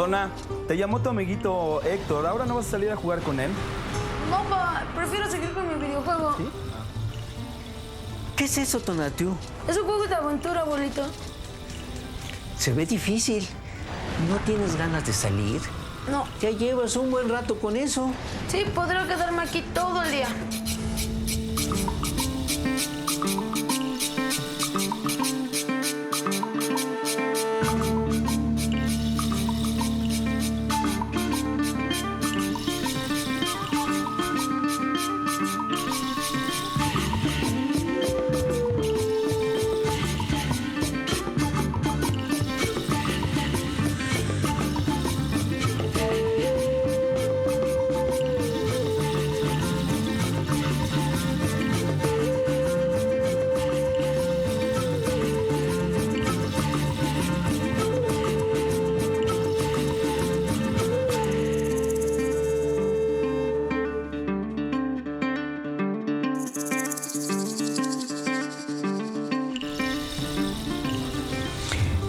Tona, te llamó tu amiguito Héctor. ¿Ahora no vas a salir a jugar con él? No, pa, prefiero seguir con mi videojuego. ¿Sí? ¿Qué es eso, Tonatiuh? Es un juego de aventura, abuelito. Se ve difícil. ¿No tienes ganas de salir? No. Ya llevas un buen rato con eso. Sí, podría quedarme aquí todo el día.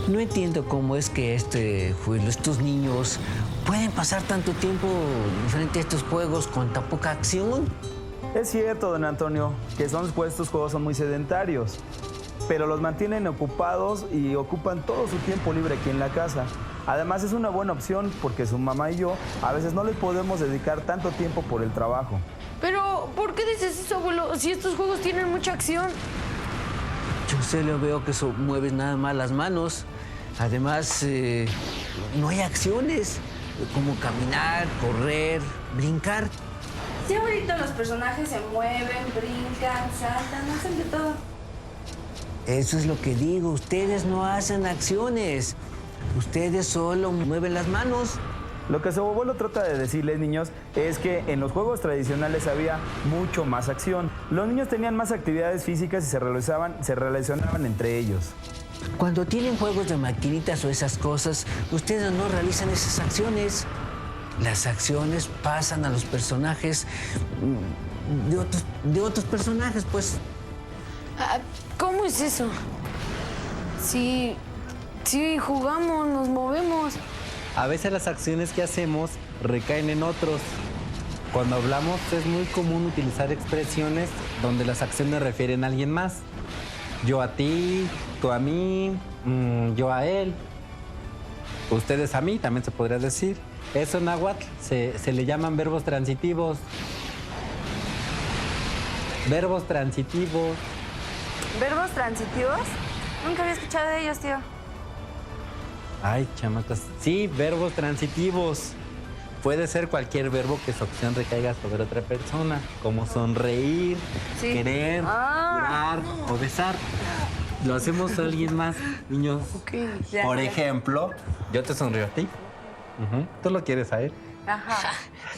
No entiendo cómo es que estos niños pueden pasar tanto tiempo frente a estos juegos con tan poca acción. Es cierto, don Antonio, que estos juegos son muy sedentarios, pero los mantienen ocupados y ocupan todo su tiempo libre aquí en la casa. Además, es una buena opción porque su mamá y yo a veces no les podemos dedicar tanto tiempo por el trabajo. Pero, ¿por qué dices eso, abuelo? Si estos juegos tienen mucha acción. Yo solo veo que mueves nada más las manos. Además, no hay acciones como caminar, correr, brincar. Sí, abuelito, los personajes se mueven, brincan, saltan, hacen de todo. Eso es lo que digo. Ustedes no hacen acciones. Ustedes solo mueven las manos. Lo que su abuelo trata de decirles, niños, es que en los juegos tradicionales había mucho más acción. Los niños tenían más actividades físicas y se relacionaban entre ellos. Cuando tienen juegos de maquinitas o esas cosas, ustedes no realizan esas acciones. Las acciones pasan a los personajes de otros personajes, pues. Ah, ¿cómo es eso? Sí, jugamos, nos movemos. A veces las acciones que hacemos recaen en otros. Cuando hablamos es muy común utilizar expresiones donde las acciones refieren a alguien más. Yo a ti, tú a mí, yo a él. Ustedes a mí, también se podría decir. Eso en náhuatl se le llaman verbos transitivos. Verbos transitivos. ¿Verbos transitivos? Nunca había escuchado de ellos, tío. Ay, chamacos. Sí, verbos transitivos. Puede ser cualquier verbo que su acción recaiga sobre otra persona, como sonreír, Sí. querer, llorar o besar. Lo hacemos a alguien más, niños. Ya, Por ya. ejemplo, yo te sonrío a ti. Tú lo quieres a él. Ajá.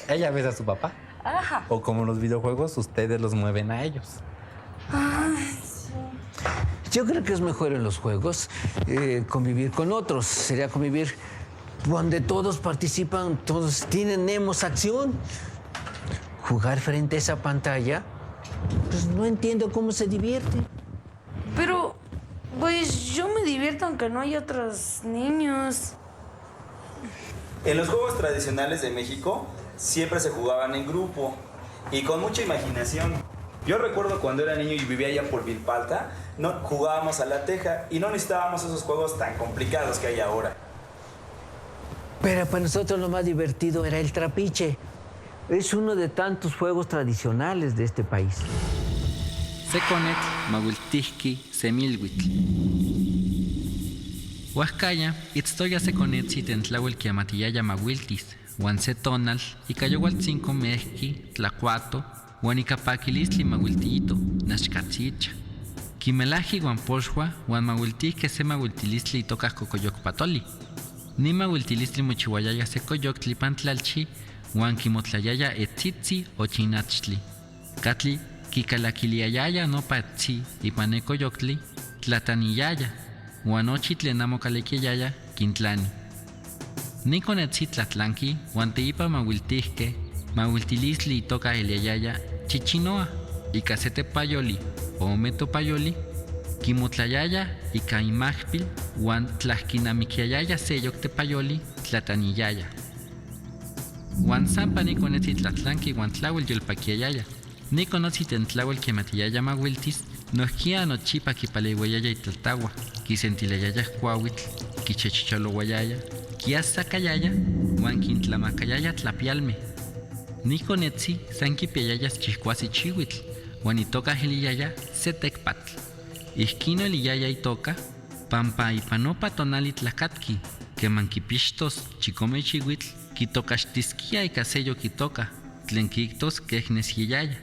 Ella besa a su papá. Ajá. O como en los videojuegos, ustedes los mueven a ellos. Yo creo que es mejor en los juegos convivir con otros. Sería convivir donde todos participan, todos tenemos acción. Jugar frente a esa pantalla, pues no entiendo cómo se divierte. Pero, pues yo me divierto aunque no haya otros niños. En los juegos tradicionales de México siempre se jugaban en grupo y con mucha imaginación. Yo recuerdo cuando era niño y vivía allá por Vilpalta, jugábamos a la teja y no necesitábamos esos juegos tan complicados que hay ahora. Pero para nosotros lo más divertido era el trapiche. Es uno de tantos juegos tradicionales de este país. Seconet, Mahuiltihki, Semilhuitl. Huascaya, Itztoya Seconet, Tentlawel Kiamatiyaya Mahuiltis, Huan Setonal, Icayowaltzinco Mejki, Tlacuato, Huan Icapakilistli Mahuiltito, Naxcatzicha. Kimelaji Huan Poxhua, Huan Mahuiltihke se Mahuiltilistli Tocas Cocoyocpatoli. Ni Mahuiltilistli Mochihuayaya Secoyoctli Pantlalchi, Huan Kimotlayaya Etzitzi o Chinachtli. Katli Kikalaquiliayaya no patzi ipanecoyoctli, tlataniyaya, huanochitlenamocalequiyaya, quintlani. Niconetzi tlatlanqui, huanteipa mahuiltihque, mahuiltilisli toca eliayaya, chichinoa, y casete payoli, o meto payoli, Kimotlayaya y Caimajpil, Juan Tlaxquinamiquiayaya Seyok Tepayoli, Tlataniyaya. Juan Zampa ni conetzi Tlatlanqui, Juan Tlawel Yolpaquiayaya. Ni conotzi Tentlawel Quematiyaya Mahuiltis, Nohkia Nochipa Kipalewayaya y Tlaltawa, Kisentilayaya Cuahuitl, Kichechichologuayaya, Kiasacayaya, Juan Quintlamacayaya Tlapialme. Ni conetzi Sanquipiayayas Chihuasi Chihuitl, Juan Itoca Heliyaya Setecpatl. Isquino Eliyaya Itoca, Pampa y Panopa Tonali Tlacatqui, que manquipixtos Chicome Chihuitl, Quitocaxtisquia y Casello Quitoca, Tlenquictos Quejnesiayaya.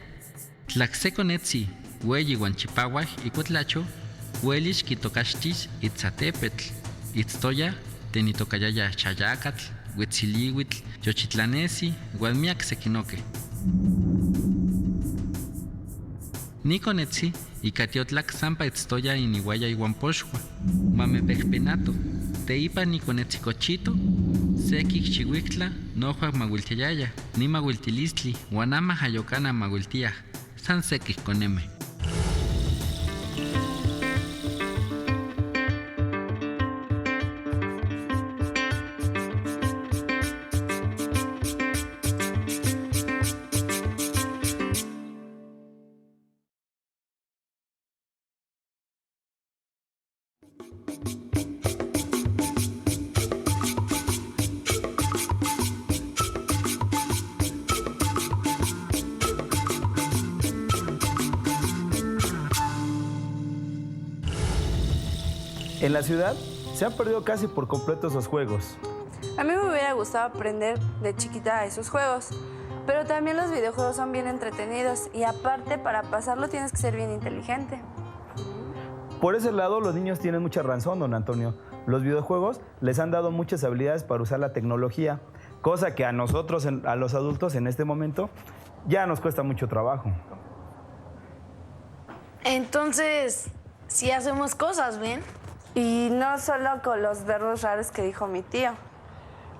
Tlaxeconetzi, Hueyi Huanchipahuaj y Cuetlacho, Huelish Quitocaxtis Itzatepetl, Itztoya, Tenitocayaya Chayacatl, Huetzilihuitl, Yochitlanesi, Guadmiac Sequinoque. Niconetzi, Icatiotlak Zampa Itztoya Inihuaya y Huampoxhua, Mamepejpenato, Teipa Niconetzi Cochito, Sekik Chihuictla, Noja Mahuiltiayaya, Ni Mahuiltilistli, Guanama Hayocana Mahuiltia, San Sekik con M. En la ciudad se han perdido casi por completo esos juegos. A mí me hubiera gustado aprender de chiquita esos juegos, pero también los videojuegos son bien entretenidos y aparte para pasarlo tienes que ser bien inteligente. Por ese lado, los niños tienen mucha razón, don Antonio. Los videojuegos les han dado muchas habilidades para usar la tecnología, cosa que a nosotros, a los adultos en este momento, ya nos cuesta mucho trabajo. Entonces, sí hacemos cosas, ¿ven? Y no solo con los verbos raros que dijo mi tío.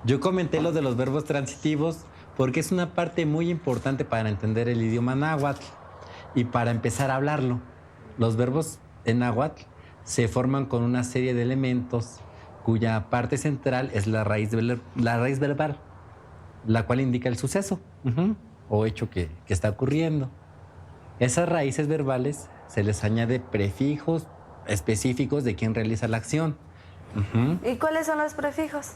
Yo comenté lo de los verbos transitivos porque es una parte muy importante para entender el idioma náhuatl y para empezar a hablarlo. Los verbos en náhuatl se forman con una serie de elementos cuya parte central es la raíz verbal, la cual indica el suceso o hecho que está ocurriendo. Esas raíces verbales se les añade prefijos específicos de quien realiza la acción. ¿Y cuáles son los prefijos?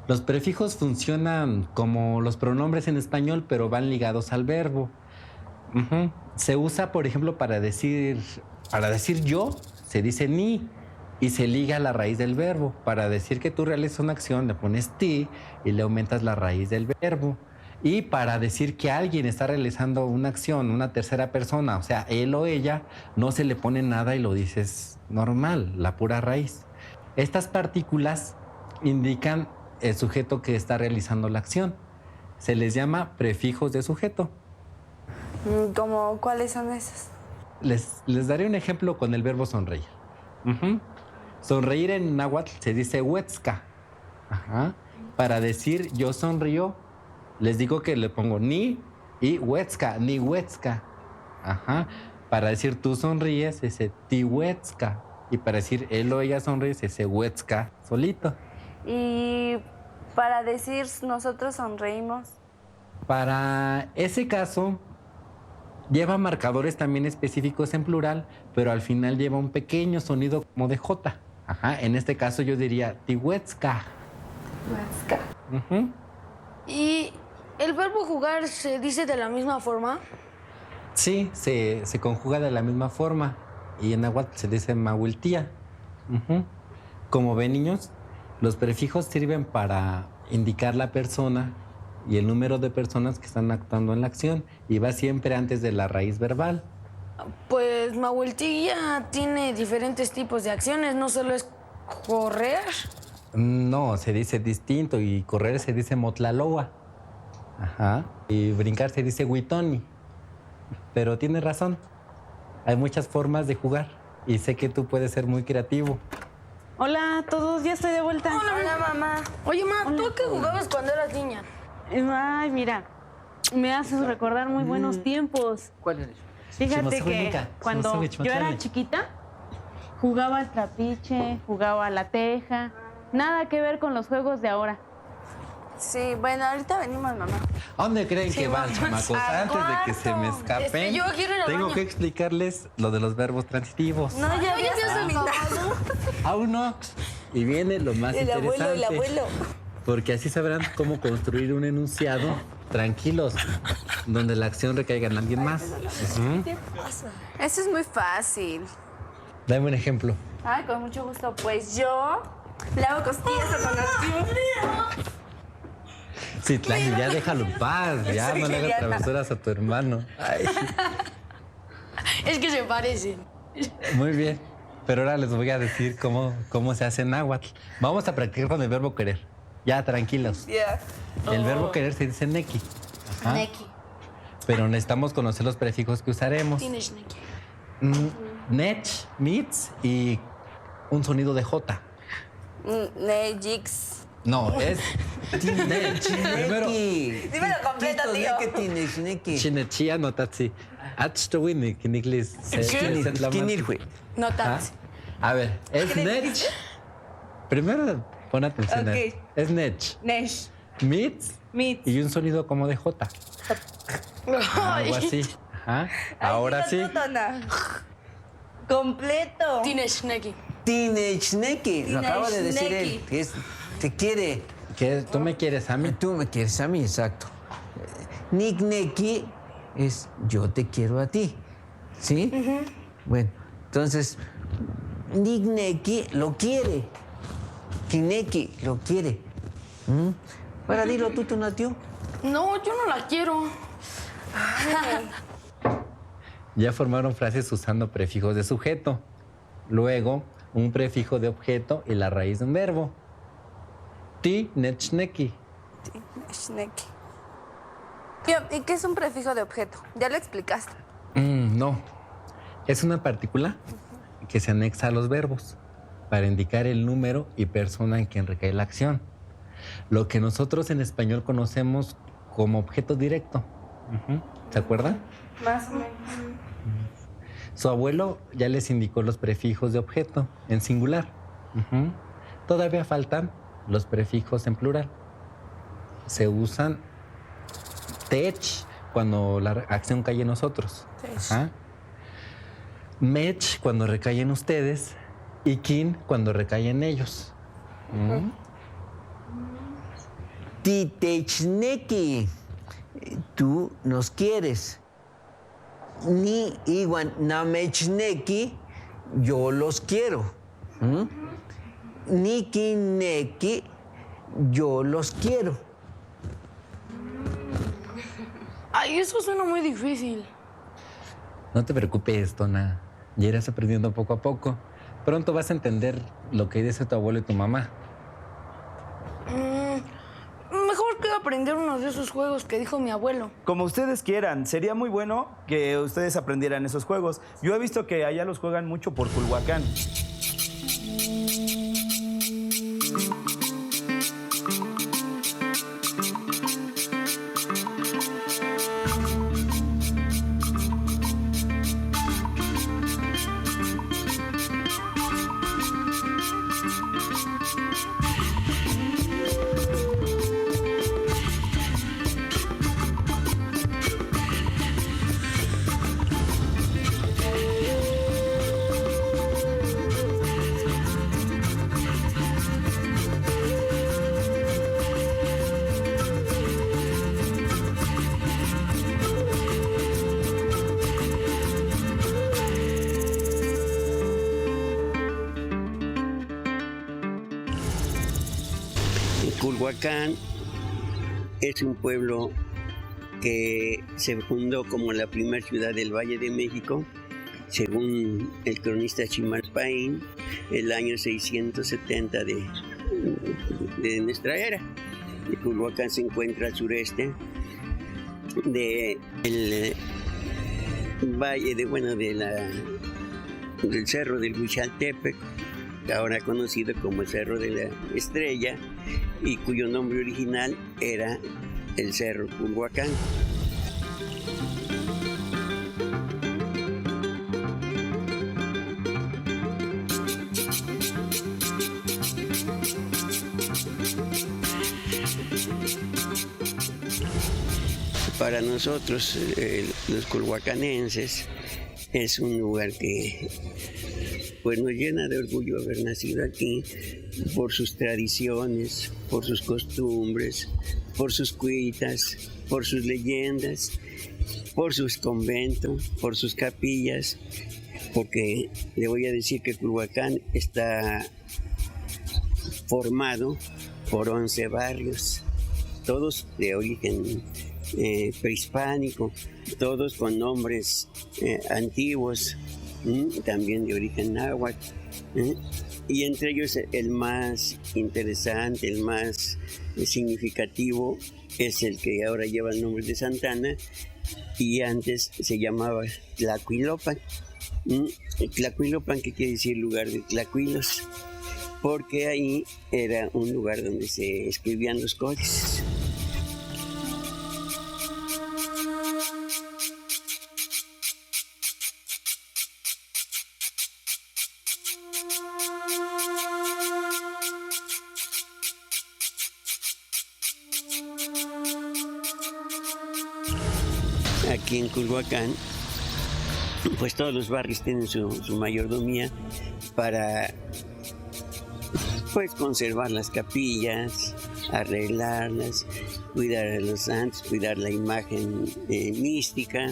Los prefijos funcionan como los pronombres en español, pero van ligados al verbo. Se usa, por ejemplo, para decir yo, se dice ni y se liga a la raíz del verbo. Para decir que tú realizas una acción, le pones ti y le aumentas la raíz del verbo. Y para decir que alguien está realizando una acción, una tercera persona, o sea, él o ella, no se le pone nada y lo dices normal, la pura raíz. Estas partículas indican el sujeto que está realizando la acción. Se les llama prefijos de sujeto. ¿Cómo cuáles son esos? Les daré un ejemplo con el verbo sonreír. Sonreír en náhuatl se dice huetzca. Para decir yo sonrío, les digo que le pongo ni y huetzca, ni huetzca. Para decir tú sonríes, ese ti huetzca. Y para decir él o ella sonríe, ese huetzca solito. Y para decir nosotros sonreímos. Para ese caso, lleva marcadores también específicos en plural, pero al final lleva un pequeño sonido como de J. En este caso yo diría tihuetzca. ¿Y el verbo jugar se dice de la misma forma? Sí, se conjuga de la misma forma. Y en náhuatl se dice mahuiltía. Como ven, niños, los prefijos sirven para indicar la persona y el número de personas que están actuando en la acción y va siempre antes de la raíz verbal. Pues Mahuiltía tiene diferentes tipos de acciones, no solo es correr. No, se dice distinto y correr se dice motlaloa. Y brincar se dice huitoni. Pero tienes razón, hay muchas formas de jugar y sé que tú puedes ser muy creativo. Hola a todos, ya estoy de vuelta. Hola, mamá. Oye, ma, ¿tú a qué jugabas cuando eras niña? Ay, mira, me haces recordar muy buenos tiempos. ¿Cuál es? Fíjate que cuando yo era chiquita, Jugaba al trapiche, jugaba a la teja. Nada que ver con los juegos de ahora. Sí, bueno, ahorita venimos, mamá. ¿A dónde creen que van, chamacos? ¿Al Antes de que se me cuarto? escapen, Yo quiero ir al tengo baño. que explicarles lo de los verbos transitivos. No, ya habías terminado. Aún no. Y viene lo más El abuelo, interesante. el abuelo. Porque así sabrán cómo construir un enunciado tranquilos, donde la acción recaiga en alguien más. Ujú. Eso es muy fácil. Dame un ejemplo. Ay, con mucho gusto. Pues yo le hago costillas a Tonatiuh. Citlali, ya déjalo en paz. Ya Soy no le hagas Liliana. travesuras a tu hermano. Ay, Es que se parecen. muy bien. Pero ahora les voy a decir cómo se hace en náhuatl. Vamos a practicar con el verbo querer. Ya, tranquilos. Ya. El verbo querer se dice neki. Ajá. Neki. Pero necesitamos conocer los prefijos que usaremos. Tienes neki. Nech, mitz y un sonido de J. Nejix. No, es nech. Primero, Dímelo completo, tío. ¿Qué tienes, Neki? chinechia notatsi. Achtowinik, en inglés. Skinirwe. No ¿Ah? tanto. A ver, es nech. Primero, pon atención. Ok. Es nech. Nesh. Mitz Mitz. y un sonido como de J. Algo así. Ajá. Ahora sí. Completo. Tienes neki. Teenage Neki. Lo acaba de decir él. Neki. Que te quiere. ¿Qué? ¿Tú me quieres a mí? Tú me quieres a mí, exacto. Nick Neki es yo te quiero a ti. ¿Sí? Bueno, entonces, Nick Neki lo quiere. Kineki lo quiere. Ahora dilo tú, Tonatiuh. No, yo no la quiero. Ya formaron frases usando prefijos de sujeto. Luego, un prefijo de objeto y la raíz de un verbo. Ti, nechneki. Shneki. Tío, ¿y qué es un prefijo de objeto? Ya lo explicaste. No. Es una partícula que se anexa a los verbos para indicar el número y persona en quien recae la acción. Lo que nosotros en español conocemos como objeto directo. ¿Se acuerdan? Más o menos. Su abuelo ya les indicó los prefijos de objeto en singular. Todavía faltan los prefijos en plural. Se usan tech cuando la acción cae en nosotros. Ajá. Mech cuando recae en ustedes y kin cuando recae en ellos. Titechneki. Tú nos quieres. Ni Iwan Namechneki. Yo los quiero. Ni Kineki. Yo los quiero. Ay, eso suena muy difícil. No te preocupes, Tona. Ya irás aprendiendo poco a poco. Pronto vas a entender lo que dice tu abuelo y tu mamá. Mejor que aprender uno de esos juegos que dijo mi abuelo. Como ustedes quieran, sería muy bueno que ustedes aprendieran esos juegos. Yo he visto que allá los juegan mucho por Culhuacán. Culhuacán es un pueblo que se fundó como la primera ciudad del Valle de México, según el cronista Chimalpaín, el año 670 de nuestra era. Culhuacán se encuentra al sureste del valle del cerro del Huichaltepec, ahora conocido como el Cerro de la Estrella, y cuyo nombre original era el Cerro Culhuacán. para nosotros, los culhuacanenses, es un lugar que pues nos llena de orgullo haber nacido aquí por sus tradiciones, por sus costumbres, por sus cuitas, por sus leyendas, por sus conventos, por sus capillas, porque le voy a decir que Culhuacán está formado por 11 barrios, todos de origen prehispánico, todos con nombres antiguos, también de origen náhuatl, y entre ellos el más interesante, el más significativo es el que ahora lleva el nombre de Santana y antes se llamaba Tlacuilopan. Tlacuilopan, que quiere decir lugar de tlacuilos, porque ahí era un lugar donde se escribían los códices. Aquí en Culhuacán, pues todos los barrios tienen su mayordomía para pues conservar las capillas, arreglarlas, cuidar a los santos, cuidar la imagen mística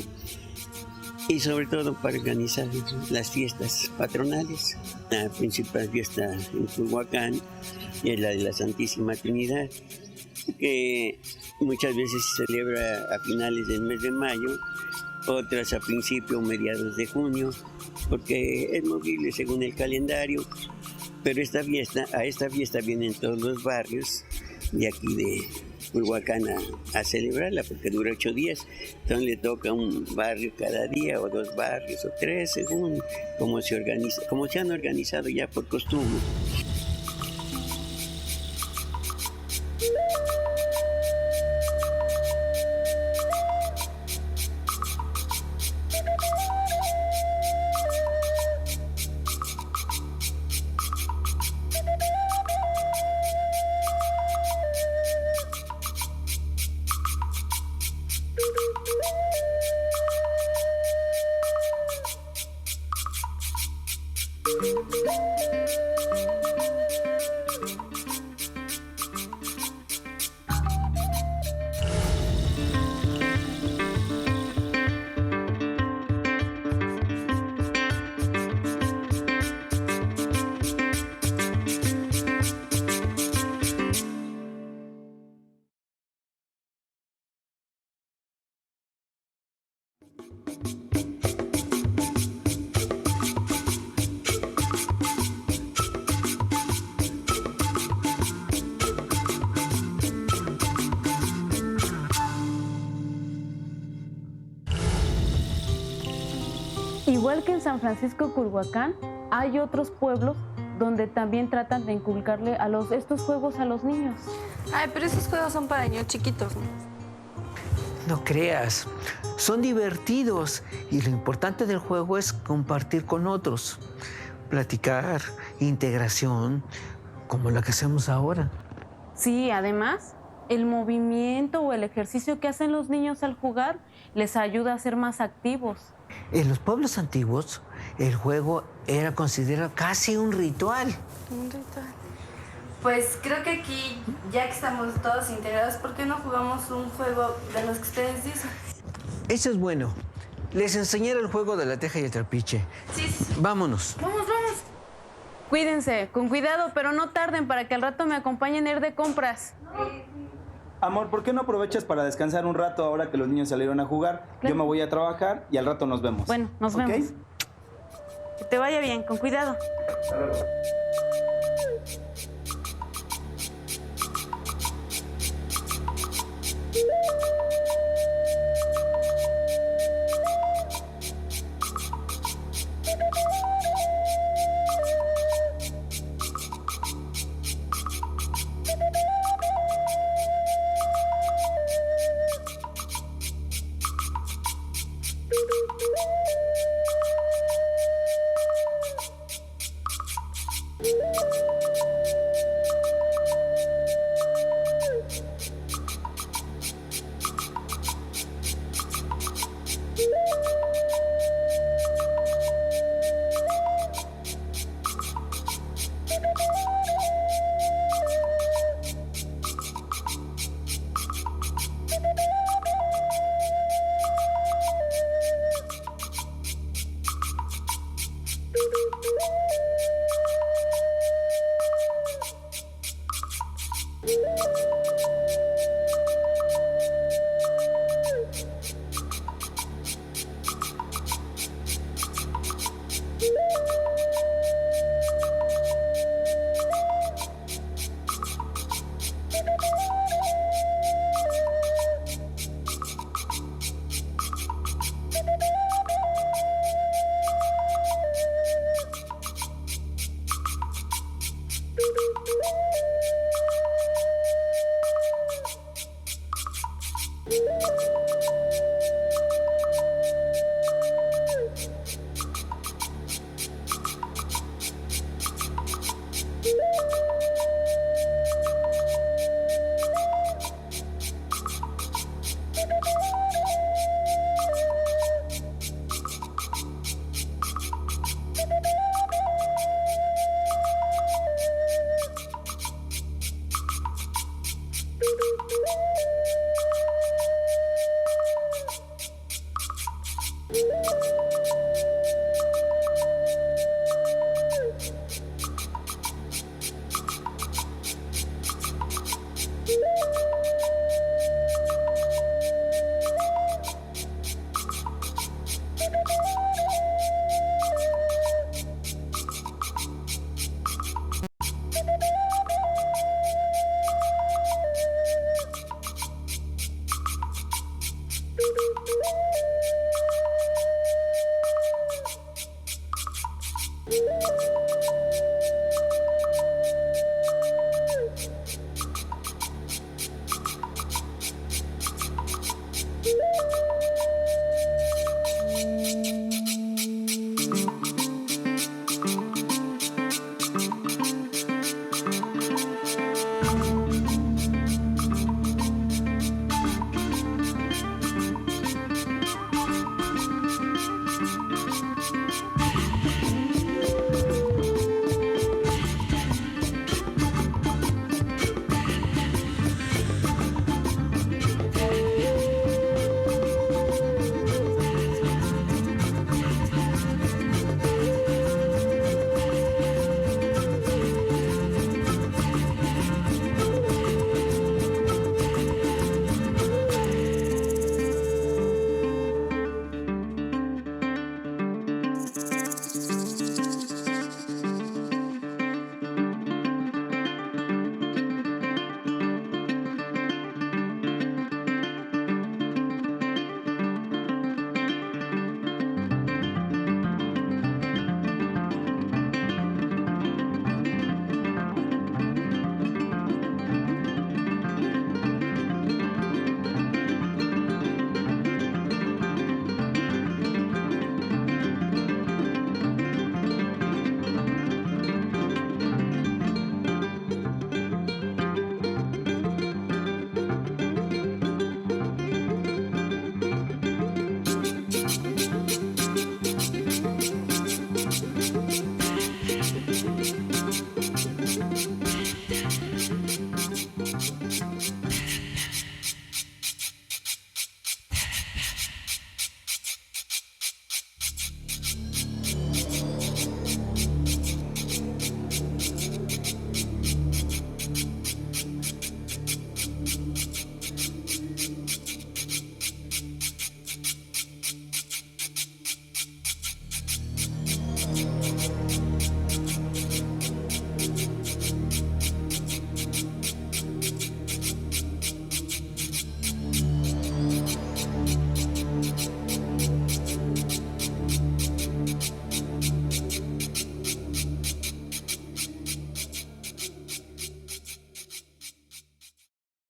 y sobre todo para organizar las fiestas patronales. La principal fiesta en Culhuacán es la de la Santísima Trinidad, que muchas veces se celebra a finales del mes de mayo, otras a principios o mediados de junio, porque es movible según el calendario, pero a esta fiesta vienen todos los barrios de aquí de Culhuacán a celebrarla, porque dura 8 días, entonces le toca un barrio cada día, o 2 barrios, o 3, según cómo se organiza, como se han organizado ya por costumbre. Igual que en San Francisco Culhuacán, hay otros pueblos donde también tratan de inculcarle estos juegos a los niños. Ay, pero esos juegos son para niños chiquitos, ¿no? No creas, son divertidos y lo importante del juego es compartir con otros, platicar, integración, como la que hacemos ahora. Sí, además, el movimiento o el ejercicio que hacen los niños al jugar les ayuda a ser más activos. En los pueblos antiguos, el juego era considerado casi un ritual. Un ritual. Pues creo que aquí, ya que estamos todos integrados, ¿por qué no jugamos un juego de los que ustedes dicen? Eso es bueno. Les enseñaré el juego de la teja y el trapiche. Sí. Vámonos. Vamos. Cuídense, con cuidado, pero no tarden para que al rato me acompañen a ir de compras. Amor, ¿por qué no aprovechas para descansar un rato ahora que los niños salieron a jugar? Claro. Yo me voy a trabajar y al rato nos vemos. Bueno, nos ¿Ok? vemos. Que te vaya bien, con cuidado. Hasta luego.